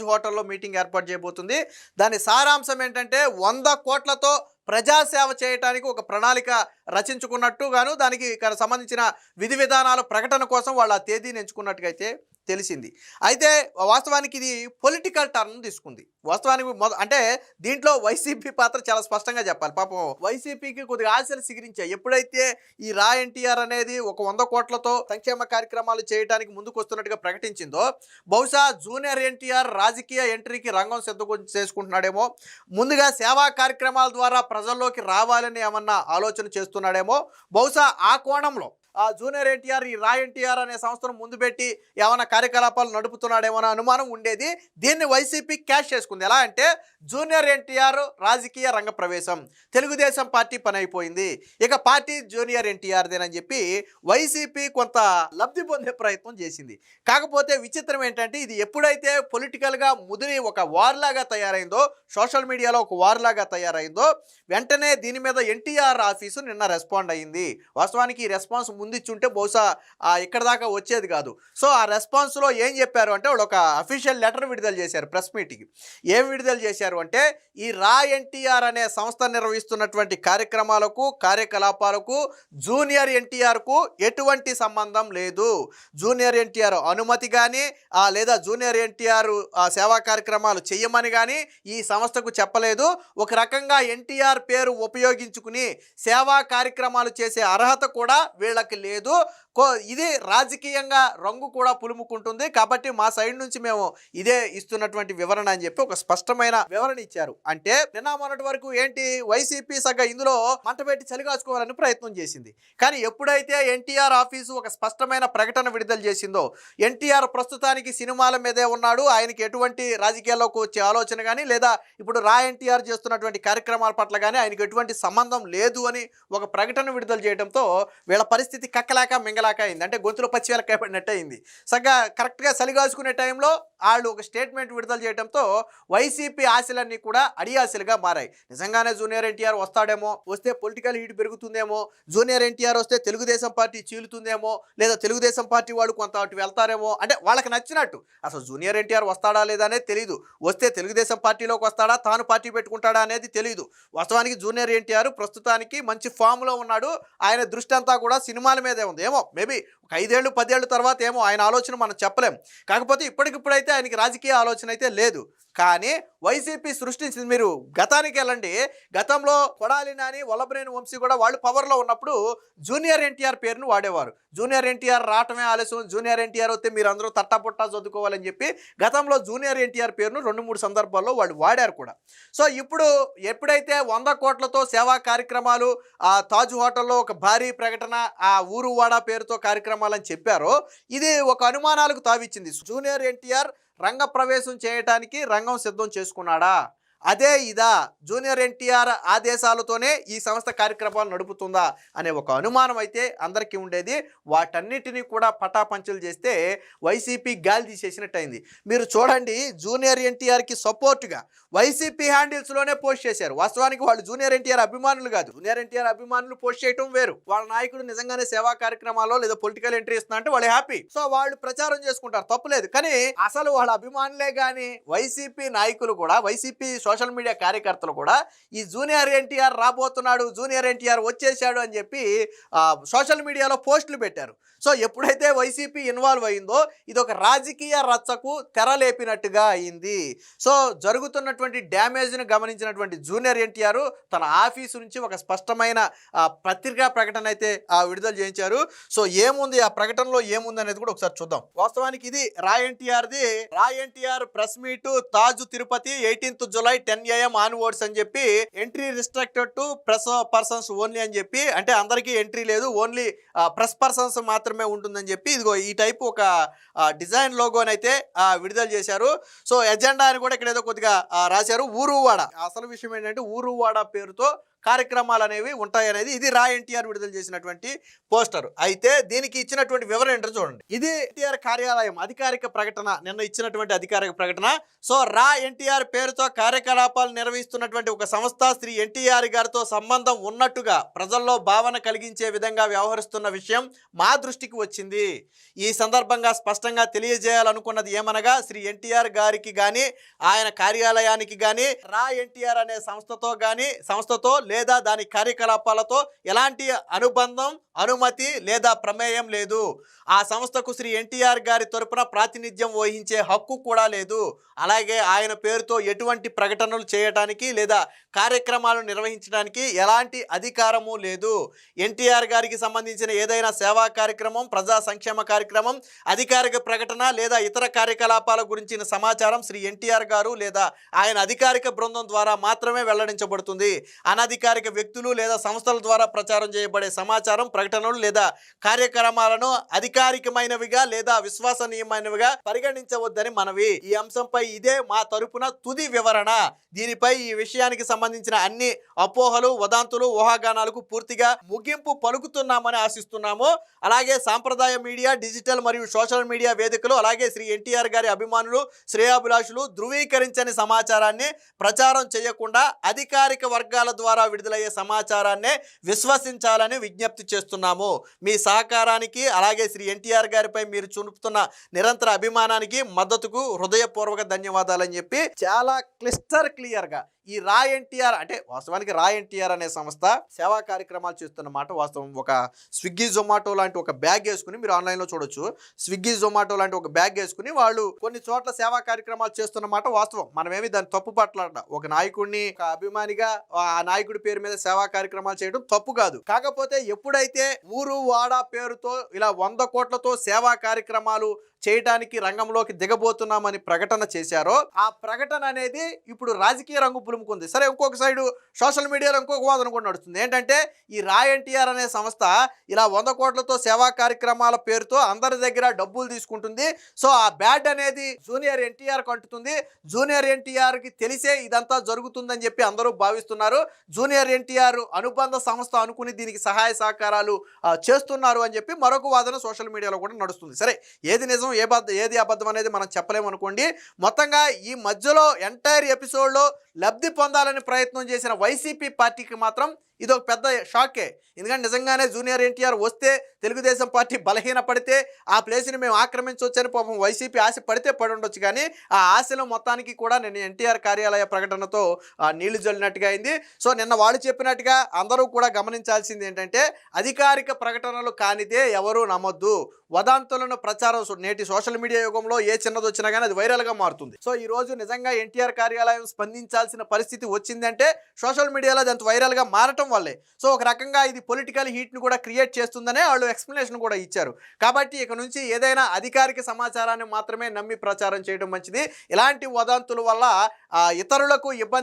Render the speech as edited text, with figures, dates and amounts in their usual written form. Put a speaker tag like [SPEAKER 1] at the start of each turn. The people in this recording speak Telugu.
[SPEAKER 1] తాజ్ హోటల్లో మీటింగ్ ఏర్పాటు చేయబోతుంది. దాని సారాంశం ఏంటంటే 100 కోట్లతో ప్రజాసేవ చేయటానికి ఒక ప్రణాళిక రచించుకున్నట్టుగాను దానికి సంబంధించిన విధి విధానాల ప్రకటన కోసం వాళ్ళు ఆ తేదీని ఎంచుకున్నట్టుగా అయితే తెలిసింది. అయితే వాస్తవానికి ఇది పొలిటికల్ టర్న్ తీసుకుంది. వాస్తవానికి అంటే దీంట్లో వైసీపీ పాత్ర చాలా స్పష్టంగా చెప్పాలి. పాపం వైసీపీకి కొద్దిగా ఆశలు సిగిరించాయి. ఎప్పుడైతే ఈ రా ఎన్టీఆర్ అనేది ఒక 100 కోట్లతో సంక్షేమ కార్యక్రమాలు చేయడానికి ముందుకు వస్తున్నట్టుగా ప్రకటించిందో, బహుశా జూనియర్ ఎన్టీఆర్ రాజకీయ ఎంట్రీకి రంగం సిద్ధం చేసుకుంటున్నాడేమో, ముందుగా సేవా కార్యక్రమాల ద్వారా ప్రజల్లోకి రావాలని ఏమన్నా ఆలోచన చేస్తున్నాడేమో, బహుశా ఆ కోణంలో ఆ జూనియర్ ఎన్టీఆర్ ఈ రా ఎన్టీఆర్ అనే సంస్థను ముందు పెట్టి ఏమైనా కార్యకలాపాలు నడుపుతున్నాడేమో అనే అనుమానం ఉండేది. దీన్ని వైసీపీ క్యాష్ చేసుకుంది. ఎలా అంటే జూనియర్ ఎన్టీఆర్ రాజకీయ రంగ ప్రవేశం, తెలుగుదేశం పార్టీ పని అయిపోయింది, ఇక పార్టీ జూనియర్ ఎన్టీఆర్దేనని చెప్పి వైసీపీ కొంత లబ్ధి పొందే ప్రయత్నం చేసింది. కాకపోతే విచిత్రం ఏంటంటే ఇది ఎప్పుడైతే పొలిటికల్గా ముదిరి ఒక వార్ లాగా తయారైందో, సోషల్ మీడియాలో ఒక వార్ లాగా తయారైందో, వెంటనే దీని మీద ఎన్టీఆర్ ఆఫీసు నిన్న రెస్పాండ్ అయ్యింది. వాస్తవానికి ఈ రెస్పాన్స్ ముందిచ్చుంటే బహుశా ఇక్కడ దాకా వచ్చేది కాదు. సో ఆ రెస్పాన్స్లో ఏం చెప్పారు అంటే వాళ్ళు ఒక అఫీషియల్ లెటర్ విడుదల చేశారు ప్రెస్ మీట్కి. ఏం విడుదల చేశారు అంటే ఈ రా ఎన్టీఆర్ అనే సంస్థ నిర్వహిస్తున్నటువంటి కార్యక్రమాలకు కార్యకలాపాలకు జూనియర్ ఎన్టీఆర్కు ఎటువంటి సంబంధం లేదు. జూనియర్ ఎన్టీఆర్ అనుమతి కానీ లేదా జూనియర్ ఎన్టీఆర్ సేవా కార్యక్రమాలు చేయమని కానీ ఈ సంస్థకు చెప్పలేదు. ఒక రకంగా ఎన్టీఆర్ పేరు ఉపయోగించుకుని సేవా కార్యక్రమాలు చేసే అర్హత కూడా వీళ్ళకి లేదు. ఇది రాజకీయంగా రంగు కూడా పులుముకుంటుంది కాబట్టి మా సైడ్ నుంచి మేము ఇదే ఇస్తున్నటువంటి వివరణ అని చెప్పి ఒక స్పష్టమైన వివరణ ఇచ్చారు. అంటే నిన్న మొన్నటి వరకు ఏంటి వైసీపీ సగ ఇందులో మంట పెట్టి చలిగాచుకోవాలని ప్రయత్నం చేసింది. కానీ ఎప్పుడైతే ఎన్టీఆర్ ఆఫీసు ఒక స్పష్టమైన ప్రకటన విడుదల చేసిందో, ఎన్టీఆర్ ప్రస్తుతానికి సినిమాల మీదే ఉన్నాడు, ఆయనకి ఎటువంటి రాజకీయాల్లోకి వచ్చే ఆలోచన కానీ లేదా ఇప్పుడు రా ఎన్టీఆర్ చేస్తున్నటువంటి కార్యక్రమాల పట్ల కానీ ఆయనకి ఎటువంటి సంబంధం లేదు అని ఒక ప్రకటన విడుదల చేయడంతో వీళ్ళ పరిస్థితి కక్కలాక మింగలాక అయింది. అంటే గొంతులో పచ్చివేలకాయ పడినట్టు అయింది. సగ్గా కరెక్ట్గా చలిగాచుకునే టైంలో వాళ్ళు ఒక స్టేట్మెంట్ విడుదల చేయడంతో వైసీపీ ఆశలన్నీ కూడా అడియాశలుగా మారాయి. నిజంగానే జూనియర్ ఎన్టీఆర్ వస్తాడేమో, వస్తే పొలిటికల్ హీట్ పెరుగుతుందేమో, జూనియర్ ఎన్టీఆర్ వస్తే తెలుగుదేశం పార్టీ చీలుతుందేమో, లేదా తెలుగుదేశం పార్టీ వాళ్ళు కొంత అటు వెళ్తారేమో, అంటే వాళ్ళకి నచ్చినట్టు. అసలు జూనియర్ ఎన్టీఆర్ వస్తాడా లేదా అనేది తెలియదు. వస్తే తెలుగుదేశం పార్టీలోకి వస్తాడా, తాను పార్టీ పెట్టుకుంటాడా అనేది తెలియదు. వాస్తవానికి జూనియర్ ఎన్టీఆర్ ప్రస్తుతానికి మంచి ఫామ్లో ఉన్నాడు. ఆయన దృష్టి అంతా కూడా సినిమాల మీదే ఉంది. ఏమో మేబీ ఒక 5 ఏళ్ళు 10 ఏళ్ళ తర్వాత ఏమో ఆయన ఆలోచన మనం చెప్పలేం. కాకపోతే ఇప్పటికిప్పుడైతే ఆయనకి రాజకీయ ఆలోచన అయితే లేదు. కానీ వైసీపీ సృష్టించింది. మీరు గతానికి వెళ్ళండి, గతంలో కొడాలి నాని, వల్లభనేని వంశీ కూడా వాళ్ళు పవర్లో ఉన్నప్పుడు జూనియర్ ఎన్టీఆర్ పేరును వాడేవారు. జూనియర్ ఎన్టీఆర్ రావటమే ఆలస్యం, జూనియర్ ఎన్టీఆర్ వస్తే మీరు అందరూ తట్టాపుట్టా చదువుకోవాలని చెప్పి గతంలో జూనియర్ ఎన్టీఆర్ పేరును 2-3 సందర్భాల్లో వాళ్ళు వాడారు కూడా. సో ఇప్పుడు ఎప్పుడైతే 100 కోట్లతో సేవా కార్యక్రమాలు తాజ్ హోటల్లో ఒక భారీ ప్రకటన ఊరు వాడ పేరుతో కార్యక్రమాలని చెప్పారో, ఇది ఒక అనుమానాలకు తావిచ్చింది. జూనియర్ ఎన్టీఆర్ రంగ ప్రవేశం చేయడానికి రంగం సిద్ధం చేసుకున్నాడా, అదే ఇదా జూనియర్ ఎన్టీఆర్ ఆదేశాలతోనే ఈ సంస్థ కార్యక్రమాలు నడుపుతుందా అనే ఒక అనుమానం అయితే అందరికీ ఉండేది. వాటన్నిటినీ కూడా పటాపంచలు చేస్తే వైసీపీ గాలి తీసేసినట్టు అయింది. మీరు చూడండి, జూనియర్ ఎన్టీఆర్కి సపోర్ట్గా వైసీపీ హ్యాండిల్స్లోనే పోస్ట్ చేశారు. వాస్తవానికి వాళ్ళు జూనియర్ ఎన్టీఆర్ అభిమానులు కాదు. జూనియర్ ఎన్టీఆర్ అభిమానులు పోస్ట్ చేయడం వేరు. వాళ్ళ నాయకుడు నిజంగానే సేవా కార్యక్రమాల్లో లేదా పొలిటికల్ ఎంట్రీ ఇస్తున్నా అంటే వాళ్ళు హ్యాపీ. సో వాళ్ళు ప్రచారం చేసుకుంటారు, తప్పులేదు. కానీ అసలు వాళ్ళ అభిమానులే కానీ వైసీపీ నాయకులు కూడా, వైసీపీ సోషల్ మీడియా కార్యకర్తలు కూడా ఈ జూనియర్ ఎన్టీఆర్ రాబోతున్నాడు, జూనియర్ ఎన్టీఆర్ వచ్చేసాడు అని చెప్పి సోషల్ మీడియాలో పోస్టులు పెట్టారు. సో ఎప్పుడైతే వైసీపీ ఇన్వాల్వ్ అయిందో ఇది ఒక రాజకీయ రచ్చకు తెరలేపినట్టుగా అయింది. సో జరుగుతున్నటువంటి డ్యామేజ్ను గమనించినటువంటి జూనియర్ ఎన్టీఆర్ తన ఆఫీసు నుంచి ఒక స్పష్టమైన పత్రికా ప్రకటన అయితే విడుదల చేయించారు. సో ఏముంది ఆ ప్రకటనలో ఏముంది అనేది కూడా ఒకసారి చూద్దాం. వాస్తవానికి ఇది రా NTR press meet Taj Tirupati 18th July 10 AM onwards అని చెప్పి, entry restricted to press persons only అని చెప్పి, అంటే అందరికీ ఎంట్రీ లేదు, ఓన్లీ ప్రెస్ పర్సన్స్ మాత్రమే ఉంటుందని చెప్పి ఇదిగో ఈ టైపు ఒక డిజైన్ లోగోని అయితే విడుదల చేశారు. సో ఎజెండా అని కూడా ఇక్కడ ఏదో కొద్దిగా రాశారు. ఊరువాడ, అసలు విషయం ఏంటంటే ఊరువాడ పేరుతో కార్యక్రమాలు అనేవి ఉంటాయనేది ఇది రా ఎన్టీఆర్ విడుదల చేసినటువంటి పోస్టర్. అయితే దీనికి ఇచ్చినటువంటి వివరణ ఏంటో చూడండి. ఇది ఎన్టీఆర్ కార్యాలయం అధికారిక ప్రకటన, నిన్న ఇచ్చినటువంటి అధికారిక ప్రకటన. సో రా ఎన్టీఆర్ పేరుతో కార్యకలాపాలు నిర్వహిస్తున్నటువంటి ఒక సంస్థ శ్రీ ఎన్టీఆర్ గారితో సంబంధం ఉన్నట్టుగా ప్రజల్లో భావన కలిగించే విధంగా వ్యవహరిస్తున్న విషయం మా దృష్టికి వచ్చింది. ఈ సందర్భంగా స్పష్టంగా తెలియజేయాలనుకున్నది ఏమనగా శ్రీ ఎన్టీఆర్ గారికి కానీ ఆయన కార్యాలయానికి కానీ రా ఎన్టీఆర్ అనే సంస్థతో లేదా దాని కార్యకలాపాలతో ఎలాంటి అనుబంధం, అనుమతి లేదా ప్రమేయం లేదు. ఆ సంస్థకు శ్రీ ఎన్టీఆర్ గారి తరపున ప్రాతినిధ్యం వహించే హక్కు కూడా లేదు. అలాగే ఆయన పేరుతో ఎటువంటి ప్రకటనలు చేయడానికి లేదా కార్యక్రమాలు నిర్వహించడానికి ఎలాంటి అధికారము లేదు. ఎన్టీఆర్ గారికి సంబంధించిన ఏదైనా సేవా కార్యక్రమం, ప్రజా సంక్షేమ కార్యక్రమం, అధికారిక ప్రకటన లేదా ఇతర కార్యకలాపాల గురించిన సమాచారం శ్రీ ఎన్టీఆర్ గారు లేదా ఆయన అధికారిక బృందం ద్వారా మాత్రమే వెల్లడించబడుతుంది. అనధికారిక వ్యక్తులు లేదా సంస్థల ద్వారా ప్రచారం చేయబడే సమాచారం, ప్రకటనలు లేదా కార్యక్రమాలను అధికారికమైనవిగా లేదా విశ్వసనీయమైనవిగా పరిగణించవద్దని మనవి. ఈ అంశంపై ఇదే మా తరపున తుది వివరణ. దీనిపై ఈ విషయానికి సంబంధించిన అన్ని అపోహలు, వదంతులు, ఊహాగానాలకు పూర్తిగా ముగింపు పలుకుతున్నామని ఆశిస్తున్నాము. అలాగే సాంప్రదాయ మీడియా, డిజిటల్ మరియు సోషల్ మీడియా వేదికలు, అలాగే శ్రీ ఎన్టీఆర్ గారి అభిమానులు, శ్రేయాభిలాషులు ధృవీకరించని సమాచారాన్ని ప్రచారం చేయకుండా అధికారిక వర్గాల ద్వారా విడుదలయ్యే సమాచారాన్నే విశ్వసించాలని విజ్ఞప్తి చేస్తున్నాము. మీ సహకారానికి అలాగే శ్రీ ఎన్టీఆర్ గారిపై మీరు చూపుతున్న నిరంతర అభిమానానికి, మద్దతుకు హృదయపూర్వక ధన్యవాదాలని చెప్పి చాలా క్లియర్గా ఈ రా ఎన్టీఆర్ అంటే వాస్తవానికి రా ఎన్టీఆర్ అనే సంస్థ సేవా కార్యక్రమాలు చేస్తున్నమాట వాస్తవం. ఒక స్విగ్గీ, జొమాటో లాంటి ఒక బ్యాగ్ వేసుకుని మీరు ఆన్లైన్లో చూడొచ్చు. స్విగ్గీ, జొమాటో లాంటి ఒక బ్యాగ్ వేసుకుని వాళ్ళు కొన్ని చోట్ల సేవా కార్యక్రమాలు చేస్తున్నమాట వాస్తవం. మనమేమి దాన్ని తప్పు పట్ల ఒక నాయకుడిని, ఒక అభిమానిగా ఆ నాయకుడి పేరు మీద సేవా కార్యక్రమాలు చేయడం తప్పు కాదు. కాకపోతే ఎప్పుడైతే ఊరు వాడ పేరుతో ఇలా 100 కోట్లతో సేవా కార్యక్రమాలు చేయడానికి రంగంలోకి దిగబోతున్నామని ప్రకటన చేశారో ఆ ప్రకటన అనేది ఇప్పుడు రాజకీయ రంగు పులుముకుంది. సరే, ఇంకొక సైడు సోషల్ మీడియాలో ఇంకొక వాదన కూడా నడుస్తుంది. ఏంటంటే ఈ రా ఎన్టీఆర్ అనే సంస్థ ఇలా 100 కోట్లతో సేవా కార్యక్రమాల పేరుతో అందరి దగ్గర డబ్బులు తీసుకుంటుంది. సో ఆ బ్యాడ్ అనేది జూనియర్ ఎన్టీఆర్కి అంటుతుంది. జూనియర్ ఎన్టీఆర్కి తెలిసే ఇదంతా జరుగుతుందని చెప్పి అందరూ భావిస్తున్నారు. జూనియర్ ఎన్టీఆర్ అనుబంధ సంస్థ అనుకుని దీనికి సహాయ సహకారాలు చేస్తున్నారు అని చెప్పి మరొక వాదన సోషల్ మీడియాలో కూడా నడుస్తుంది. సరే, ఏది నిజం ఏది అబద్ధం అనేది మనం చెప్పలేము అనుకోండి. మొత్తంగా ఈ మధ్యలో ఎంటైర్ ఎపిసోడ్లో లబ్ధి పొందాలని ప్రయత్నం చేసిన వైసీపీ పార్టీకి మాత్రం ఇది ఒక పెద్ద షాకే. ఎందుకంటే నిజంగానే జూనియర్ ఎన్టీఆర్ వస్తే తెలుగుదేశం పార్టీ బలహీన పడితే ఆ ప్లేస్ని మేము ఆక్రమించవచ్చని పాపం వైసీపీ ఆశ పడితే పడి ఉండొచ్చు. కానీ ఆ ఆశలు మొత్తానికి కూడా నేను ఎన్టీఆర్ కార్యాలయ ప్రకటనతో నీళ్లు జల్లినట్టుగా అయింది. సో నిన్న వాళ్ళు చెప్పినట్టుగా అందరూ కూడా గమనించాల్సింది ఏంటంటే అధికారిక ప్రకటనలు కానిదే ఎవరూ నమ్మొద్దు. వదంతులను ప్రచారం నేటి సోషల్ మీడియా యుగంలో ఏ చిన్నది వచ్చినా కానీ అది వైరల్గా మారుతుంది. సో ఈ రోజు నిజంగా ఎన్టీఆర్ కార్యాలయం స్పందించాల్సిన పరిస్థితి వచ్చిందంటే సోషల్ మీడియాలో అది అంత వైరల్గా మారటం వల్లే. సో ఒక రకంగా ఇది పొలిటికల్ హీట్ను కూడా క్రియేట్ చేస్తుందనే వాళ్ళు ఎక్స్ప్లెనేషన్ కూడా ఇచ్చారు. కాబట్టి ఇక నుంచి ఏదైనా అధికారిక సమాచారాన్ని మాత్రమే నమ్మి ప్రచారం చేయడం మంచిది. ఇలాంటి వదంతుల వల్ల ఇతరులకు ఇబ్బంది